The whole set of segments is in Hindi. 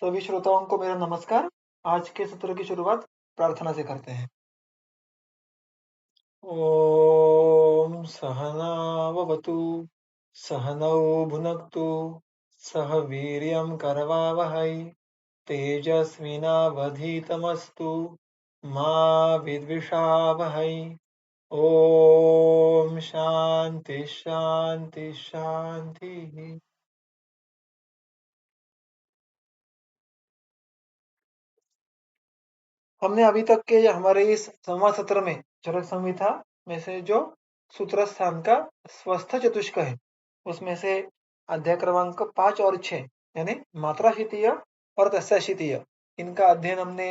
सभी श्रोताओं को मेरा नमस्कार। आज के सत्र की शुरुआत प्रार्थना से करते हैं। ओम सहनाववतु सहनौ भुनक्तु सह वीर्यं करवावहै तेजस्विनावधीतमस्तु मा विद्विषावहै। ओम शांति शांति शांति। हमने अभी तक के हमारे इस संवाद सत्र में चरक संहिता में से जो सूत्र स्थान का स्वस्थ चतुष्क है उसमें से अध्याय क्रमांक 5 और 6 यानी मात्रा शीतीय और तस्याशीतीय इनका अध्ययन हमने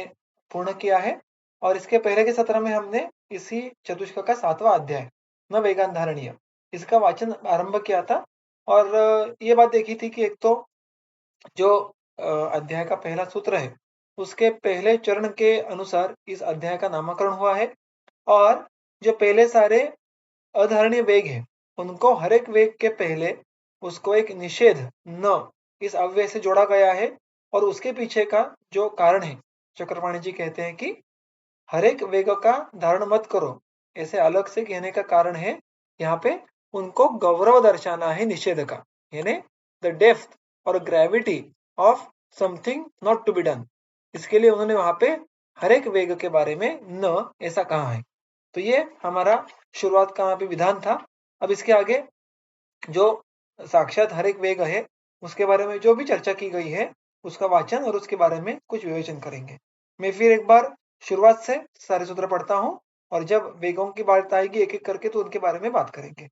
पूर्ण किया है। और इसके पहले के सत्र में हमने इसी चतुष्क का 7वां अध्याय न वेगान धारणीय इसका वाचन आरंभ किया था। और ये बात देखी थी कि एक तो जो अध्याय का पहला सूत्र है उसके पहले चरण के अनुसार इस अध्याय का नामकरण हुआ है। और जो पहले सारे अधारणीय वेग है उनको हर एक वेग के पहले उसको एक निषेध न इस अव्यय से जोड़ा गया है। और उसके पीछे का जो कारण है चक्रपाणी जी कहते हैं कि हर एक वेग का धारण मत करो, ऐसे अलग से कहने का कारण है यहाँ पे उनको गौरव दर्शाना है निषेध का, यानी द डेप्थ और gravity of something not to be done. इसके लिए उन्होंने वहां पे हर एक वेग के बारे में न ऐसा कहा है। तो ये हमारा शुरुआत का वहां पे विधान था। अब इसके आगे जो साक्षात हर एक वेग है उसके बारे में जो भी चर्चा की गई है उसका वाचन और उसके बारे में कुछ विवेचन करेंगे। मैं फिर एक बार शुरुआत से सारे सूत्र पढ़ता हूं और जब वेगों की बात आएगी एक एक करके तो उनके बारे में बात करेंगे।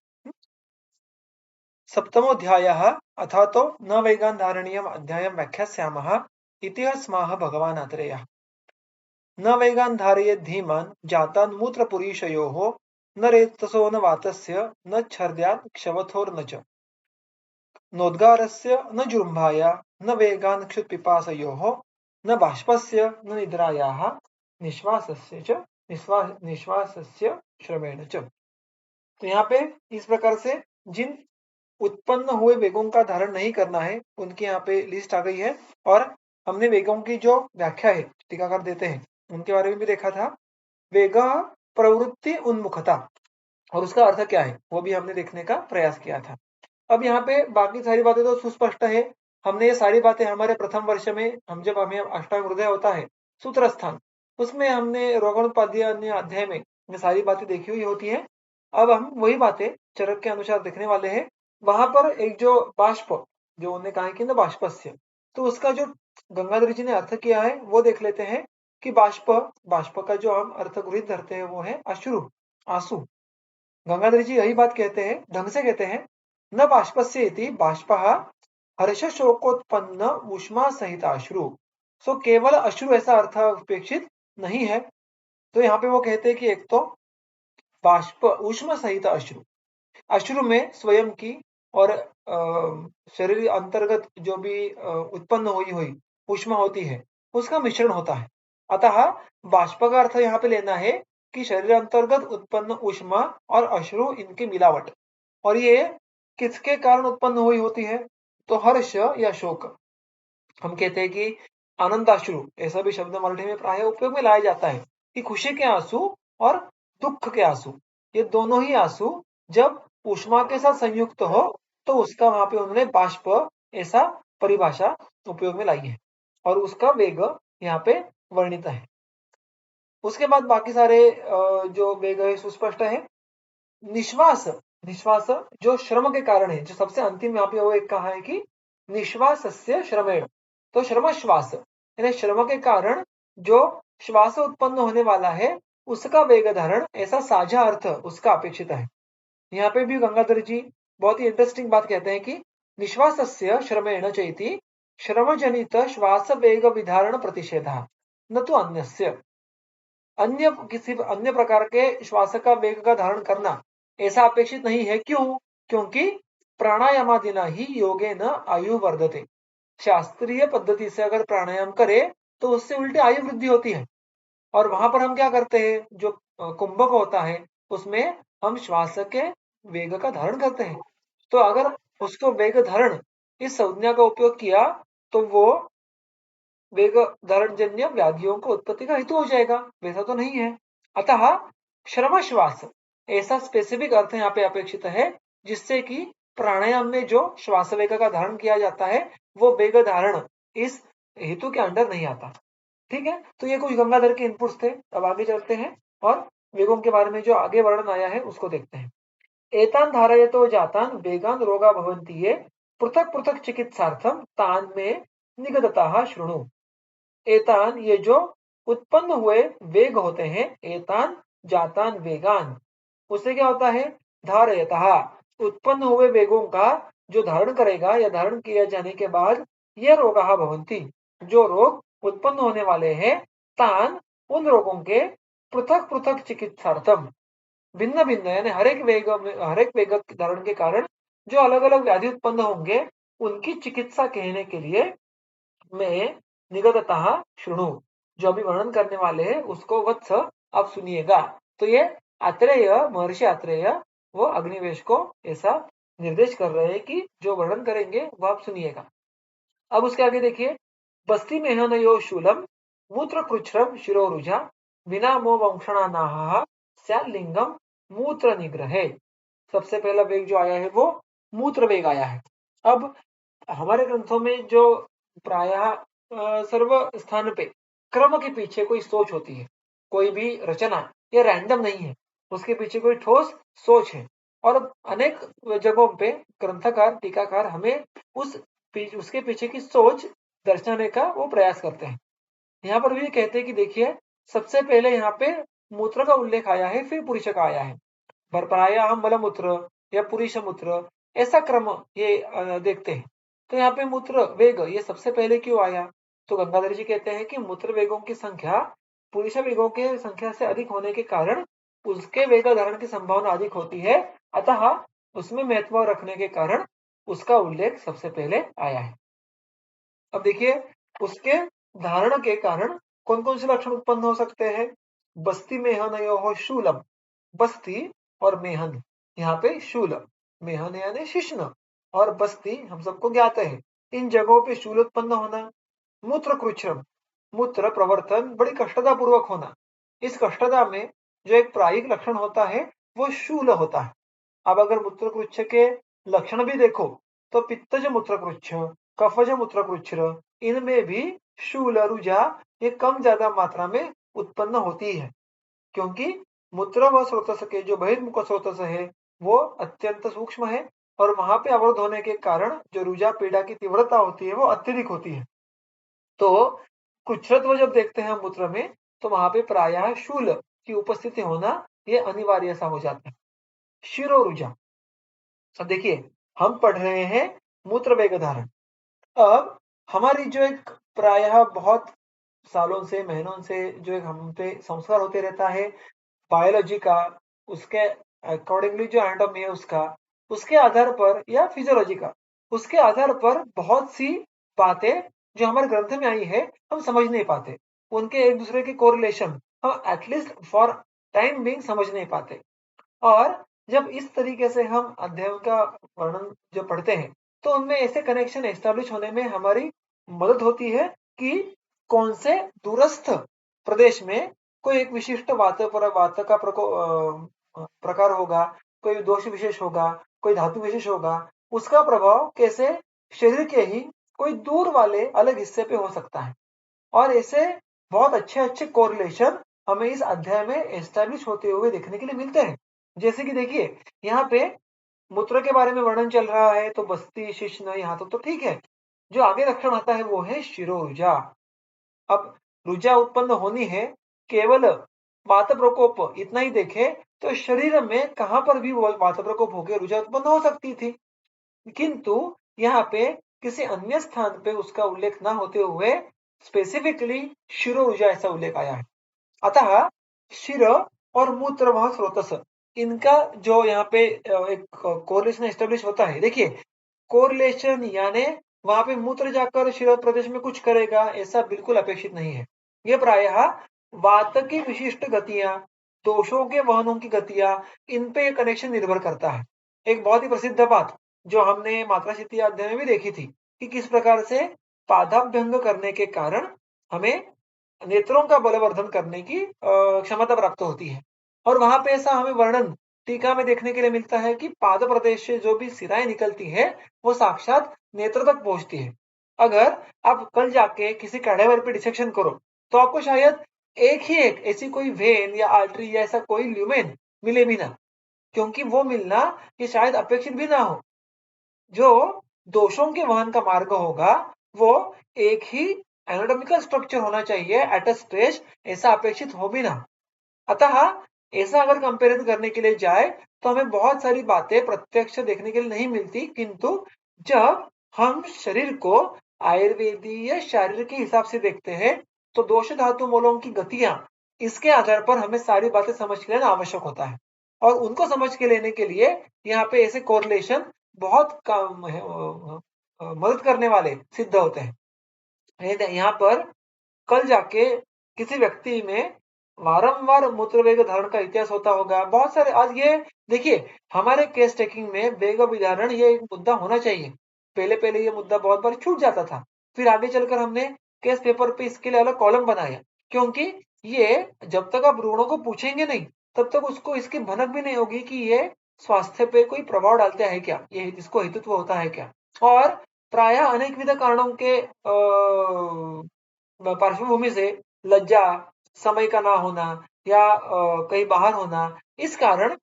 सप्तमोऽध्यायः अथा तो न वेगान धारणीयम अध्यायम व्याख्यास्यामः इति स्मः भगवान् आत्रेयः। न वेगान धारयेत् धीमान् जातान् मूत्रपुरीषयोः न रेतसो न वातस्य न छर्द्यात् क्षवथोर्न च नोद्गारस्य न जुम्भाया न वेगान् क्षुत्पिपासयोः न बाष्पस्य न निद्रायाः निश्वासस्य श्रमेण च। तो यहाँ पे इस प्रकार से जिन उत्पन्न हुए वेगों का धारण नहीं करना है उनकी यहाँ पे लिस्ट आ गई है। और हमने वेगों की जो व्याख्या है टीकाकार देते हैं उनके बारे में भी देखा था। वेग प्रवृत्ति उन्मुखता और उसका अर्थ क्या है वो भी हमने देखने का प्रयास किया था। अब यहाँ पे बाकी सारी बातें तो सुस्पष्ट है। हमने ये सारी बातें हमारे प्रथम वर्ष में हम जब हमें अष्टांग हृदय होता है सूत्र स्थान उसमें हमने रोगणोत्पादीय अन्य अध्याय में ये सारी बातें देखी हुई होती है। अब हम वही बातें चरक के अनुसार देखने वाले हैं। वहां पर एक जो बाष्प जो उन्होंने कहा कि ना बाष्पस्य, तो उसका जो गंगाधर जी ने अर्थ किया है वो देख लेते हैं कि बाष्प बाष्प का जो हम अर्थ गृहित धरते हैं वो है अश्रु आंसू। गंगाधर जी यही बात कहते हैं ढंग से कहते हैं न बाष्पस्य इति बाष्पः हर्ष शोकोत्पन्न उष्मा सहित अश्रु। सो केवल अश्रु ऐसा अर्थ अपेक्षित नहीं है। तो यहाँ पे वो कहते हैं कि एक तो बाष्प उष्मा सहित अश्रु, अश्रु में स्वयं की और शरीर अंतर्गत जो भी उत्पन्न हुई उष्मा होती है उसका मिश्रण होता है। अतः बाष्प का अर्थ यहाँ पे लेना है कि शरीर अंतर्गत उत्पन्न उष्मा और अश्रु इनकी मिलावट। और ये किसके कारण उत्पन्न हुई होती है तो हर्ष या शोक। हम कहते हैं कि आनंदाश्रु ऐसा भी शब्द मराठी में प्राय उपयोग में लाया जाता है कि खुशी के आंसू और दुख के आंसू, ये दोनों ही आंसू जब उष्मा के साथ संयुक्त हो तो उसका वहां पे उन्होंने बाष्प ऐसा परिभाषा उपयोग में लाई है और उसका वेग यहाँ पे वर्णित है। उसके बाद बाकी सारे जो वेग है सुस्पष्ट है। निश्वास निश्वास जो श्रम के कारण है, जो सबसे अंतिम यहाँ पे वो एक कहा है कि निश्वासस्य श्रमेण, तो श्रम श्वास यानी श्रम के कारण जो श्वास उत्पन्न होने वाला है उसका वेग धारण ऐसा साझा अर्थ उसका अपेक्षित है। यहाँ पे भी गंगाधर जी बहुत ही इंटरेस्टिंग बात कहते हैं कि निश्वासस्य श्रमेण चैति श्रम जनित श्वास वेग विधारण प्रतिषेधा न तो अन्यस्य, अन्य किसी अन्य प्रकार के श्वास का वेग का धारण करना ऐसा अपेक्षित नहीं है। क्यों? क्योंकि प्राणायामादिना ही योगे न आयु वर्धते, शास्त्रीय पद्धति से अगर प्राणायाम करे तो उससे उल्टी आयु वृद्धि होती है। और वहां पर हम क्या करते हैं जो कुंभक होता है उसमें हम श्वास के वेग का धारण करते हैं। तो अगर उसको वेग धारण इस संज्ञा का उपयोग किया तो वो वेग धारणजन्य व्याधियों को उत्पत्ति का हेतु हो जाएगा, वैसा तो नहीं है। अतः श्रम श्वास ऐसा स्पेसिफिक अर्थ यहाँ पे अपेक्षित है जिससे कि प्राणायाम में जो श्वास वेग का धारण किया जाता है वो वेग धारण इस हेतु के अंडर नहीं आता। ठीक है, तो ये कुछ गंगाधर के इनपुट्स थे। अब आगे चलते हैं और वेगों के बारे में जो आगे वर्णन आया है उसको देखते हैं। एतान धारयतो जातान वेगान रोगा भवन्ति ये पृथक पृथक चिकित्सार्थम तान में निगदताः शृणु। एतान ये जो उत्पन्न हुए वेग होते हैं, एतान जातान वेगान, उससे क्या होता है, धारयतः उत्पन्न हुए वेगों का जो धारण करेगा या धारण किया जाने के बाद ये रोगाः भवन्ति, जो रोग उत्पन्न होने वाले हैं, तान उन रोगों के पृथक पृथक चिकित्सार्थम भिन्न भिन्न यानी हर एक वेग धारण के कारण जो अलग अलग व्याधि उत्पन्न होंगे उनकी चिकित्सा कहने के लिए मैं निगततः शृणु, जो अभी वर्णन करने वाले हैं उसको वत्स आप सुनिएगा। तो ये आत्रेय महर्षि आत्रेय वो अग्निवेश को ऐसा निर्देश कर रहे हैं कि जो वर्णन करेंगे वो आप सुनिएगा। अब उसके आगे देखिए, बस्ती मेहनयो शूलम मूत्र कृच्छ्रम शिरोरुजा विना मो वंक्षणा नाहा स्यालिंगम मूत्र निग्रहे। सबसे पहला वेग जो आया है वो मूत्र वेग आया है। अब हमारे ग्रंथों में जो प्रायः सर्व स्थान पे क्रम के पीछे कोई सोच होती है, कोई भी रचना ये रैंडम नहीं है, उसके पीछे कोई ठोस सोच है। और अनेक जगहों पे ग्रंथकार टीकाकार हमें उसके पीछे की सोच दर्शाने का वो प्रयास करते हैं। यहाँ पर भी कहते हैं कि देखिए, सबसे पहले यहाँ पे मूत्र का उल्लेख आया है, फिर पुरुष का आया है। प्रायः हम मलमूत्र या पुरुष मूत्र ऐसा क्रम ये देखते हैं। तो यहाँ पे मूत्र वेग ये सबसे पहले क्यों आया? तो गंगाधर जी कहते हैं कि मूत्र वेगों की संख्या पुरुष वेगों के संख्या से अधिक होने के कारण उसके वेग धारण की संभावना अधिक होती है, अतः उसमें महत्व रखने के कारण उसका उल्लेख सबसे पहले आया है। अब देखिए, उसके धारण के कारण कौन कौन से लक्षण उत्पन्न हो सकते हैं। बस्ती मेहनयो शूलम, बस्ती और मेहन, यहाँ पे शूल, मेहन यानी शिश्न और बस्ती हम सबको ज्ञात है, इन जगहों पे शूल उत्पन्न होना। मूत्र कृच्छ्रम, मूत्र प्रवर्तन बड़ी कष्टता पूर्वक होना, इस कष्टता में जो एक प्रायिक लक्षण होता है वो शूल होता है। अब अगर मूत्रकृच्छ के लक्षण भी देखो तो पित्तज मूत्रकृच्छ, कफज मूत्रकृच्छ, इनमें भी शूल रुजा ये कम ज्यादा मात्रा में उत्पन्न होती है, क्योंकि मूत्र व स्रोतस के जो बहिर्मुख स्रोतस है वो अत्यंत सूक्ष्म है और वहां पे अवरुद्ध होने के कारण जो रुजा पीड़ा की तीव्रता होती है वो अत्यधिक होती है। तो कृच्छ्रत्व जब देखते हैं मूत्र में तो वहां पे प्रायः शूल की उपस्थिति होना ये अनिवार्य सा हो जाता है। शिरोरुजा, अब देखिए, हम पढ़ रहे हैं मूत्र वेग धारण। अब हमारी जो एक प्रायः बहुत सालों से महीनों से जो एक हम पे संस्कार होते रहता है बायोलॉजी का, उसके अकॉर्डिंगली जो एनाटॉमी है उसका, उसके आधार पर या फिजियोलॉजी का, उसके आधार पर बहुत सी बातें जो हमारे ग्रंथ में आई है हम समझ नहीं पाते, उनके एक दूसरे के कोरिलेशन हम एटलीस्ट फॉर टाइम बीइंग समझ नहीं पाते। और जब इस तरीके से हम अध्ययन का वर्णन जो पढ़ते हैं तो उनमें ऐसे कनेक्शन एस्टेब्लिश होने में हमारी मदद होती है कि कौन से दूरस्थ प्रदेश में कोई एक विशिष्ट वात का प्रकार होगा, कोई दोष विशेष होगा, कोई धातु विशेष होगा, उसका प्रभाव कैसे शरीर के ही कोई दूर वाले अलग हिस्से पे हो सकता है। और ऐसे बहुत अच्छे अच्छे कोरिलेशन हमें इस अध्याय में एस्टेब्लिश होते हुए देखने के लिए मिलते हैं। जैसे कि देखिए, यहाँ पे मूत्र के बारे में वर्णन चल रहा है तो बस्ती शिश्न यहाँ तक तो ठीक है। जो आगे लक्षण आता है वो है शिरोरुजा। अब रुजा उत्पन्न होनी है, केवल वात प्रकोप इतना ही देखे तो शरीर में कहां पर भी वो वात प्रकोप होकर रुजा उत्पन्न हो सकती थी, किंतु यहाँ पे किसी अन्य स्थान पे उसका उल्लेख ना होते हुए स्पेसिफिकली शिरो ऊर्जा ऐसा उल्लेख आया है। अतः शिर और मूत्र वह स्रोतस, इनका जो यहाँ पे एक कोरिलेशन एस्टेब्लिश होता है। देखिए, कोरिलेशन यानी वहां पे मूत्र जाकर शिर प्रदेश में कुछ करेगा ऐसा बिल्कुल अपेक्षित नहीं है। ये प्रायः वात की विशिष्ट गतियां, दोषों के वहनों की गतियां, इन पे कनेक्शन निर्भर करता है। एक बहुत ही प्रसिद्ध बात जो हमने मात्रा शिति अध्याय में भी देखी थी कि किस प्रकार से पादाभ्यंग करने के कारण हमें नेत्रों का बलवर्धन करने की क्षमता प्राप्त होती है। और वहां पे ऐसा हमें वर्णन टीका में देखने के लिए मिलता है कि पाद प्रदेश से जो भी सिराएं निकलती है वो साक्षात नेत्र तक पहुंचती है। अगर आप कल जाके किसी कैडेवर पे डिसेक्शन करो तो आपको शायद एक ऐसी कोई वेन या आर्टरी या ऐसा कोई ल्यूमेन मिले भी ना, क्योंकि वो मिलना ये शायद अपेक्षित भी ना हो। जो दोषों के वहन का मार्ग होगा वो एक ही एनाटॉमिकल स्ट्रक्चर होना चाहिए एट अ स्टेज, ऐसा अपेक्षित हो भी ना। अतः ऐसा अगर कंपेरिजन करने के लिए जाए तो हमें बहुत सारी बातें प्रत्यक्ष देखने के लिए नहीं मिलती, किंतु जब हम शरीर को आयुर्वेदीय शारीर के हिसाब से देखते हैं तो दोष धातु मूलों की गतियां, इसके आधार पर हमें सारी बातें समझ के लेना आवश्यक होता है। और उनको समझ के लेने के लिए यहाँ पे ऐसे कोरिलेशन बहुत काम मदद करने वाले सिद्ध होते हैं। यहाँ पर कल जाके किसी व्यक्ति में बारंबार मूत्र वेग धारण का इतिहास होता होगा। बहुत सारे आज ये देखिए, हमारे केस टेकिंग में वेग विधारण ये एक मुद्दा होना चाहिए। पहले पहले ये मुद्दा बहुत बार छूट जाता था, फिर आगे चलकर हमने केस पेपर पे इसके लिए अलग कॉलम बनाया, क्योंकि ये जब तक आप रुग्णों को पूछेंगे नहीं तब तक उसको इसकी भनक भी नहीं होगी कि ये स्वास्थ्य पे कोई प्रभाव डालता है क्या, ये इसको हेतुत्व होता है क्या। और प्राय अनेक विध कारणों के पार्श्वभूमि से लज्जा, समय का ना होना या कहीं बाहर होना, इस कारण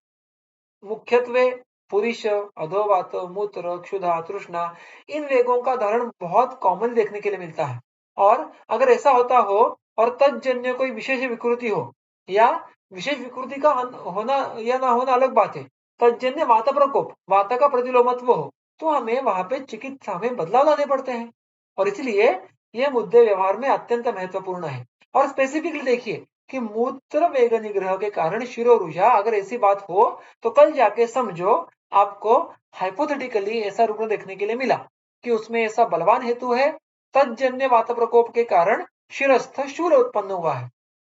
मुख्यत्वे पुरुष, अधोवात, मूत्र, क्षुधा, तृष्णा, इन वेगों का धारण बहुत कॉमन देखने के लिए मिलता है। और अगर ऐसा होता हो और तज्जन्य कोई विशेष विकृति हो या विशेष विकृति का होना या ना होना अलग बात है, तज्जन्य वात प्रकोप, वात का प्रतिलोमत्व हो, तो हमें वहां पे चिकित्सा में बदलाव लाने पड़ते हैं। और इसलिए ये मुद्दे व्यवहार में अत्यंत महत्वपूर्ण है। और स्पेसिफिकली देखिए कि मूत्र वेग निग्रह के कारण शिरोरुजा, अगर ऐसी बात हो तो कल जाके समझो आपको हाइपोथेटिकली ऐसा रुग्ण देखने के लिए मिला कि उसमें ऐसा बलवान हेतु है, तज्जन्य वात प्रकोप के कारण शिरस्थ शूल उत्पन्न हुआ है,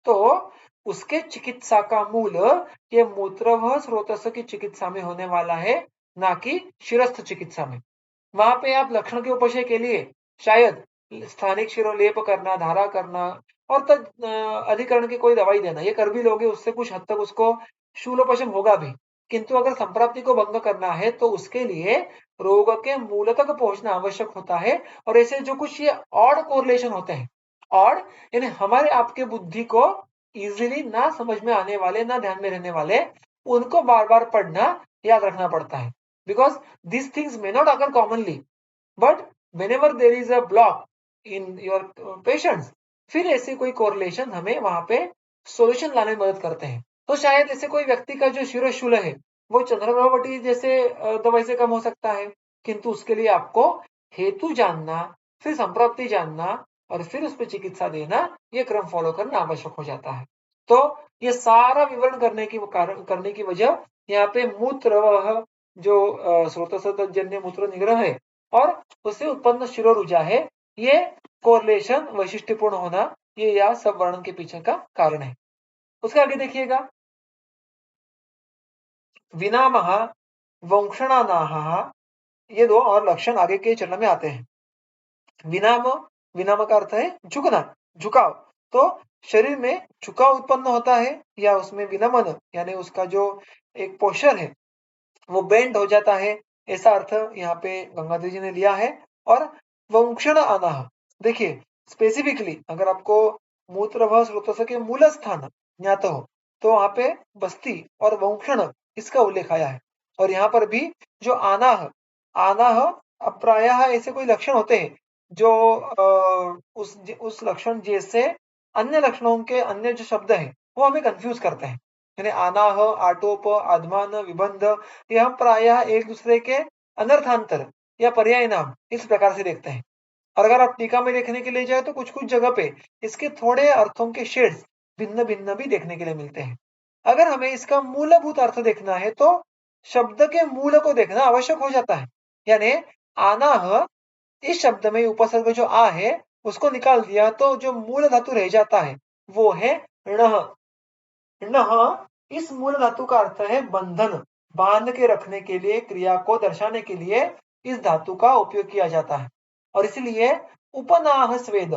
तो उसके चिकित्सा का मूल ये मूत्रवह स्रोतस्थ की चिकित्सा में होने वाला है, ना कि शिरस्थ चिकित्सा में। वहां पे आप लक्षण के उपशय के लिए शायद स्थानिक शिरोलेप करना, धारा करना और अधिकरण की कोई दवाई देना, ये कर भी लोगे, उससे कुछ हद तक उसको शूलोपशम होगा भी। किंतु अगर संप्राप्ति को भंग करना है तो उसके लिए रोग के मूल तक पहुंचना आवश्यक होता है। और ऐसे जो कुछ ये ऑड कोरिलेशन होते हैं, ऑड यानी हमारे आपके बुद्धि को इजीली ना समझ में आने वाले, ना ध्यान में रहने वाले, उनको बार बार पढ़ना, याद रखना पड़ता है। Because these things may not occur commonly, but whenever there is a block in your patients, फिर ऐसे कोई कोरिलेशन हमें वहां पे सॉल्यूशन लाने में मदद करते हैं। तो शायद ऐसे कोई व्यक्ति का जो शिरोशूल है वो चंद्रग्रहवटी जैसे दवाई से कम हो सकता है, किंतु उसके लिए आपको हेतु जानना, फिर संप्राप्ति जानना और फिर उस पर चिकित्सा देना, ये क्रम फॉलो करना आवश्यक हो जाता है। तो ये सारा विवरण करने की वजह यहाँ पे मूत्र जो स्रोतजन्य मूत्र निग्रह है और उससे उत्पन्न शिरोरुजा है, ये कोरिलेशन वैशिष्ट्यपूर्ण होना, ये या सब वर्णन के पीछे का कारण है। उसके आगे देखिएगा, विनामः वंक्षणानाः, ये दो और लक्षण आगे के चरण में आते हैं। विनाम, विनाम का अर्थ है झुकना, झुकाव। तो शरीर में झुकाव उत्पन्न होता है या उसमें विनमन यानी उसका जो एक पोस्चर है वो बेंड हो जाता है, ऐसा अर्थ यहाँ पे गंगाधर जी ने लिया है। और वंक्षण आना, देखिए स्पेसिफिकली अगर आपको मूत्रभव स्रोतस के मूल स्थान ज्ञात हो तो वहां पे बस्ती और वंक्षण इसका उल्लेख आया है। और यहाँ पर भी जो आनाह, आनाह अब प्रायः ऐसे कोई लक्षण होते हैं जो उस लक्षण जैसे अन्य लक्षणों के अन्य जो शब्द हैं वो हमें कंफ्यूज करते हैं। यानी आनाह, आटोप, आधमान, विबंध, ये हम प्रायः एक दूसरे के अनर्थांतर या पर्याय नाम इस प्रकार से देखते हैं। और अगर आप टीका में देखने के लिए जाए तो कुछ कुछ जगह पे इसके थोड़े अर्थों के शेड्स भिन्न भिन्न भी देखने के लिए मिलते हैं। अगर हमें इसका मूलभूत अर्थ देखना है तो शब्द के मूल को देखना आवश्यक हो जाता है। यानी आनाह, इस शब्द में उपसर्ग जो आ है उसको निकाल दिया तो जो मूल धातु रह जाता है वो है णः। णः इस मूल धातु का अर्थ है बंधन, बांध के रखने के लिए, क्रिया को दर्शाने के लिए इस धातु का उपयोग किया जाता है। और इसलिए उपनाह स्वेद,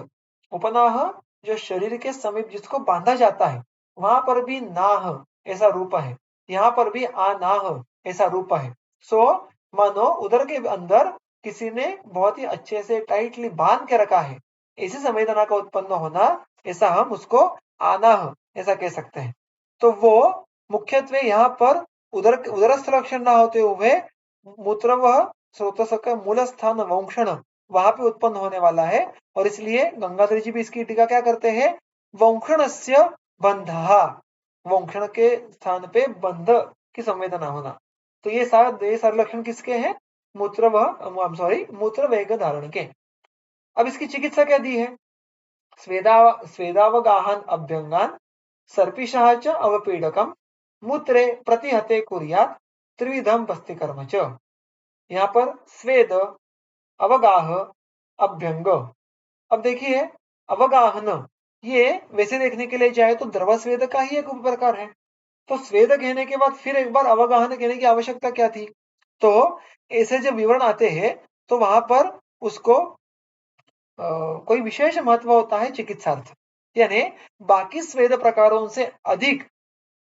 उपनाह जो शरीर के समीप जिसको बांधा जाता है, वहां पर भी नाह ऐसा रूप है, यहाँ पर भी आनाह ऐसा रूप है। सो मानो उदर के अंदर किसी ने बहुत ही अच्छे से टाइटली बांध के रखा है, ऐसी संवेदना का उत्पन्न होना, ऐसा हम उसको आनाह ऐसा कह सकते हैं। तो वो मुख्यत्वे यहाँ पर उदरस्थ लक्षण ना होते हुए मूत्र व स्रोतस का मूल स्थान वंक्षण वहां पे उत्पन्न होने वाला है, और इसलिए गंगाधर जी भी इसकी टीका क्या करते हैं, वंक्षणस्य बंधा, वंक्षण के स्थान पे बंध की संवेदना होना। तो ये सारे लक्षण किसके हैं, मूत्र वेग धारण के। अब इसकी चिकित्सा क्या दी है, स्वेदावगाहन अभ्यंगान सर्पिशः च अवपीडकम मूत्रे प्रतिहते कुर्यात् त्रिविधम बस्तिकर्म च। यहाँ पर स्वेद, अवगाह, अभ्यंग। अब देखिए अवगाहन, ये वैसे देखने के लिए जाए तो द्रव स्वेद का ही एक उपप्रकार है, तो स्वेद कहने के बाद फिर एक बार अवगाहन कहने की आवश्यकता क्या थी। तो ऐसे जब विवरण आते हैं तो वहां पर उसको कोई विशेष महत्व होता है चिकित्सार्थ, यानी बाकी स्वेद प्रकारों से अधिक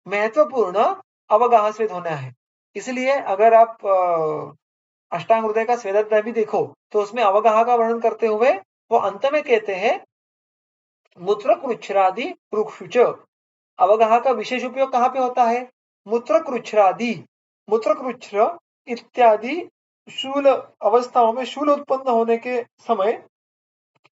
महत्वपूर्ण अवगाह स्वेद होना है। इसलिए अगर आप अष्टांग हृदय का स्वेदाध्याय भी देखो तो उसमें अवगाह का वर्णन करते हुए वो अंत में कहते हैं मूत्र कृच्छ्रादि रुक्षुच। अवगाह का विशेष उपयोग कहाँ पे होता है, मूत्र कृच्छ्रादि, मूत्र कृच्छ इत्यादि शूल अवस्थाओं में शूल उत्पन्न होने के समय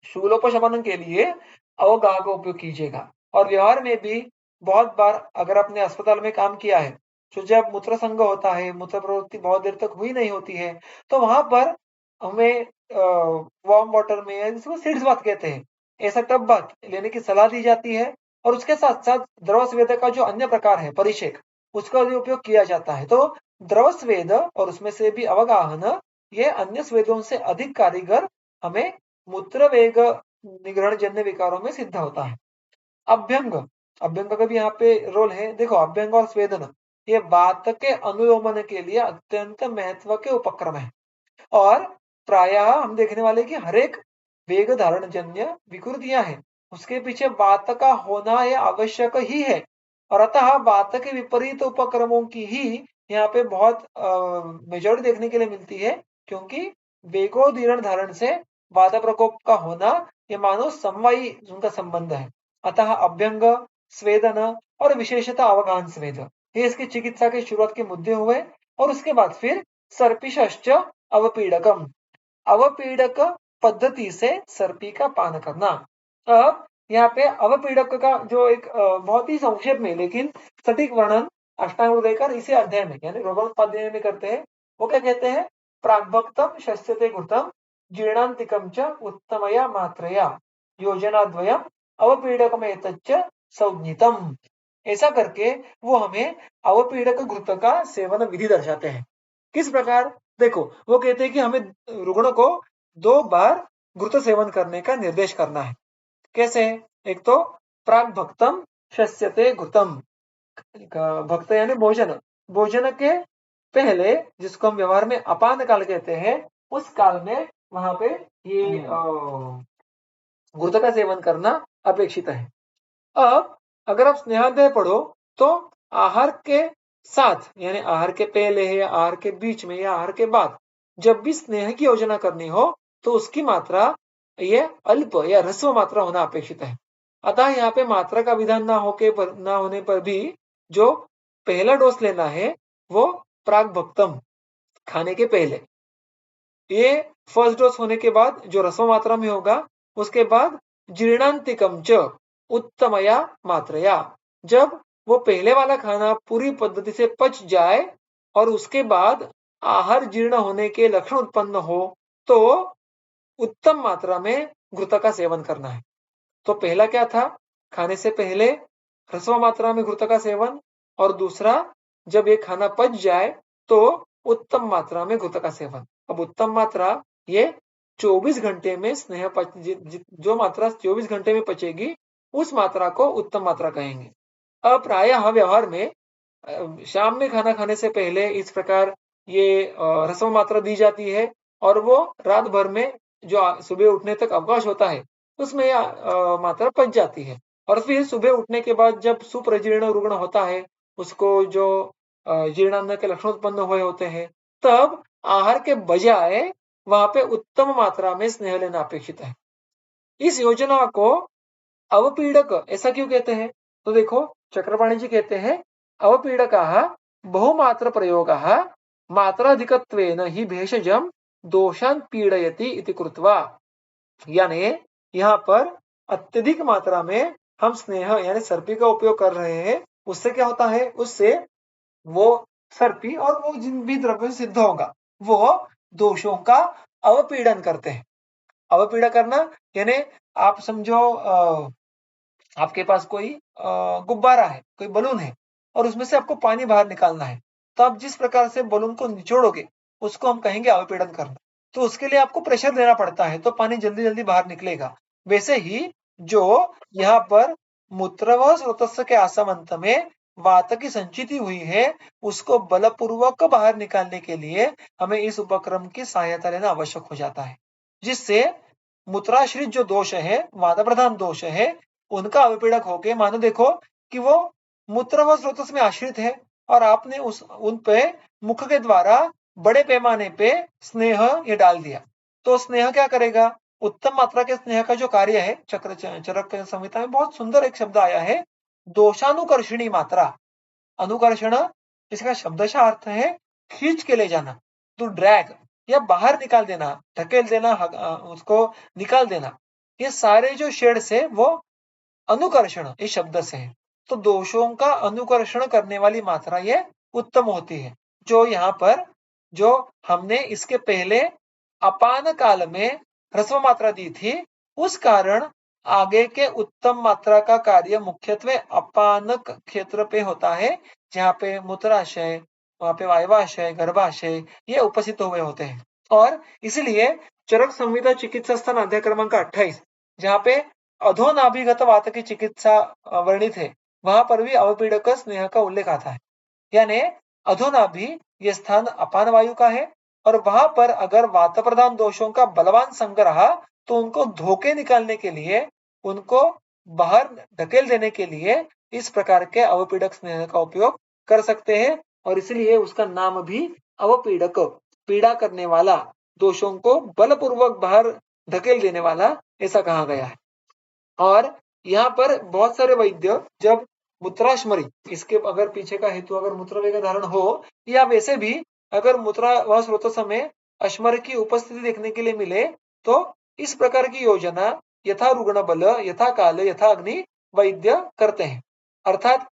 शूलोपशमन के लिए अवगाह का उपयोग कीजिएगा। और व्यवहार में भी बहुत बार अगर आपने अस्पताल में काम किया है, तो जब मूत्र संघ होता है, मूत्र प्रवृत्ति बहुत देर तक हुई नहीं होती है, तो वहां पर हमें वार्म वाटर में, जिसको सीड्स बाथ कहते हैं, ऐसा टब बाथ लेने की सलाह दी जाती है। और उसके साथ साथ द्रव स्वेद का जो अन्य प्रकार है परिषेक, उसका भी उपयोग किया जाता है। तो द्रव स्वेद और उसमें से भी अवगाहन, ये अन्य स्वेदों से अधिक कारीगर हमें मूत्र वेग निग्रहण जन्य विकारों में सिद्ध होता है। अभ्यंग, अभ्यंग का भी यहाँ पे रोल है। देखो अभ्यंग और स्वेदन ये वात के अनुलोमन के लिए अत्यंत महत्व के उपक्रम है, और प्रायः हम देखने वाले कि हर एक वेग धारण जन्य विकृतियां हैं, उसके पीछे वात का होना यह आवश्यक ही है, और अतः वात के विपरीत उपक्रमों की ही यहाँ पे बहुत मेजॉरिटी देखने के लिए मिलती है, क्योंकि वेगोदीर्ण धारण से वात प्रकोप का होना ये मानो समवायी उनका संबंध है। अतः अभ्यंग, स्वेदन और विशेषतः अवगाहन स्वेद, ये इसकी चिकित्सा के शुरुआत के मुद्दे हुए। और उसके बाद फिर सर्पिशश्च अवपीडकम, अवपीडक पद्धति से सर्पी का पान करना। अब यहाँ पे अवपीडक का जो एक बहुत ही संक्षेप में लेकिन सटीक वर्णन अष्टांग हृदय का इसी अध्याय में यानी रोगोत्पादन में करते हैं। वो क्या कहते हैं, प्राग्भक्तम शस्यते घृतम जीर्णांतिकम च उत्तमया मात्रया योजनाद्वयम अवपीडकमेतच्च संज्ञितम। ऐसा करके वो हमें अवपीडक घृत का सेवन विधि दर्शाते हैं। किस प्रकार, देखो वो कहते हैं कि हमें रुग्ण को 2 बार घृत सेवन करने का निर्देश करना है। कैसे, एक तो प्राग भक्तम शस्यते घृतम, भक्त यानी भोजन, भोजन के पहले जिसको हम व्यवहार में अपान काल कहते हैं, उस काल में वहां पे ये घृत का सेवन करना अपेक्षित है। अब अगर आप स्नेहाध्याय पढ़ो तो आहार के साथ यानी आहार के पहले है या आहार के बीच में या आहार के बाद जब भी स्नेह की योजना करनी हो तो उसकी मात्रा ये अल्प या ह्रस्व मात्रा होना अपेक्षित है। अतः यहाँ पे मात्रा का विधान ना होने पर भी जो पहला डोज लेना है वो प्राग भक्तम खाने के पहले, ये फर्स्ट डोज होने के बाद जो ह्रस्व मात्रा में होगा, उसके बाद जीर्णांतिकम च उत्तमया मात्रया, जब वो पहले वाला खाना पूरी पद्धति से पच जाए और उसके बाद आहार जीर्ण होने के लक्षण उत्पन्न हो तो उत्तम मात्रा में घृत का सेवन करना है। तो पहला क्या था, खाने से पहले ह्रस्व मात्रा में घृत का सेवन, और दूसरा जब ये खाना पच जाए तो उत्तम मात्रा में घृत का सेवन। अब उत्तम मात्रा ये 24 घंटे में स्नेह जो मात्रा 24 घंटे में पचेगी उस मात्रा को उत्तम मात्रा कहेंगे। अब प्रायः व्यवहार में शाम में खाना खाने से पहले इस प्रकार ये ह्रस्व मात्रा दी जाती है, और वो रात भर में जो सुबह उठने तक अवकाश होता है उसमें मात्रा पच जाती है। और फिर सुबह उठने के बाद जब सुप्रजीर्ण रुग्ण होता है, उसको जो जीर्णांग के लक्षण उत्पन्न हुए होते हैं, तब आहार के बजाय वहां पे उत्तम मात्रा में स्नेह लेना अपेक्षित है। इस योजना को अवपीड़क ऐसा क्यों कहते हैं? तो देखो, चक्रपाणी जी कहते हैं, अवपीड़काः बहुमात्र प्रयोगः मात्राधिकत्वेन हि भेषजम दोषान् पीडयति इति कृत्वा। यानी यहाँ पर अत्यधिक मात्रा में हम स्नेह यानी सर्पी का उपयोग कर रहे हैं। उससे क्या होता है? उससे वो सर्पी और वो जिन भी द्रव्य सिद्ध होगा, वो दोषों का अवपीड़न करते हैं। अवपीड़न करना यानी आप समझो आपके पास कोई गुब्बारा है, कोई बलून है और उसमें से आपको पानी बाहर निकालना है। तो आप जिस प्रकार से बलून को निचोड़ोगे, उसको हम कहेंगे अवपीड़न करना। तो उसके लिए आपको प्रेशर देना पड़ता है, तो पानी जल्दी-जल्दी बाहर निकलेगा। वैसे ही जो यहाँ पर मूत्रव स्रोतस्य के आसमंत में वात की संचिति हुई है, उसको बलपूर्वक बाहर निकालने के लिए हमें इस उपक्रम की सहायता लेना आवश्यक हो जाता है। जिससे मूत्राश्रित जो दोष है, वात प्रधान दोष है, उनका अवपीड़क होके मानो देखो कि वो मूत्र व स्रोतस में आश्रित है और आपने उन पे मुख के द्वारा बड़े पैमाने पे स्नेह ये डाल दिया। तो स्नेह क्या करेगा? उत्तम मात्रा के स्नेह का जो कार्य है, चरक संहिता में बहुत सुंदर एक शब्द आया है, दोषानुकर्षणी मात्रा। अनुकर्षण इसका शब्दशः अर्थ है खींच के ले जाना, तो ड्रैग या बाहर निकाल देना, धकेल देना, उसको निकाल देना। ये सारे जो शेड्स है वो अनुकर्षण इस शब्द से है। तो दोषों का अनुकर्षण करने वाली मात्रा ये उत्तम होती है। जो यहाँ पर जो हमने इसके पहले अपान काल में ह्रस्व मात्रा दी थी, उस कारण आगे के उत्तम मात्रा का कार्य मुख्यत्वे अपान क्षेत्र पे होता है, जहाँ पे मूत्राशय, वहां पे वायवाशय, गर्भाशय ये उपस्थित हुए होते हैं। और इसलिए चरक संहिता चिकित्सा स्थान अध्याय क्रमांक 28 जहाँ पे अधोनाभिगत वात की चिकित्सा वर्णित है, वहां पर भी अवपीड़क स्नेह का उल्लेख आता है। यानी अधोनाभि ये स्थान अपान वायु का है और वहां पर अगर वात प्रधान दोषों का बलवान संग रहा तो उनको धोके निकालने के लिए, उनको बाहर ढकेल देने के लिए इस प्रकार के अवपीड़क स्नेह का उपयोग कर सकते हैं और इसलिए उसका नाम भी अवपीड़क, पीड़ा करने वाला, दोषों को बलपूर्वक बाहर ढकेल देने वाला ऐसा कहा गया है। और यहाँ पर बहुत सारे वैद्य जब मूत्राशमरी, इसके अगर पीछे का हेतु अगर मूत्रवेग धारण हो या वैसे भी अगर मूत्रा व स्रोत समय अश्मर की उपस्थिति देखने के लिए मिले, तो इस प्रकार की योजना यथा रुग्ण बल, यथा काल, यथा अग्नि वैद्य करते हैं। अर्थात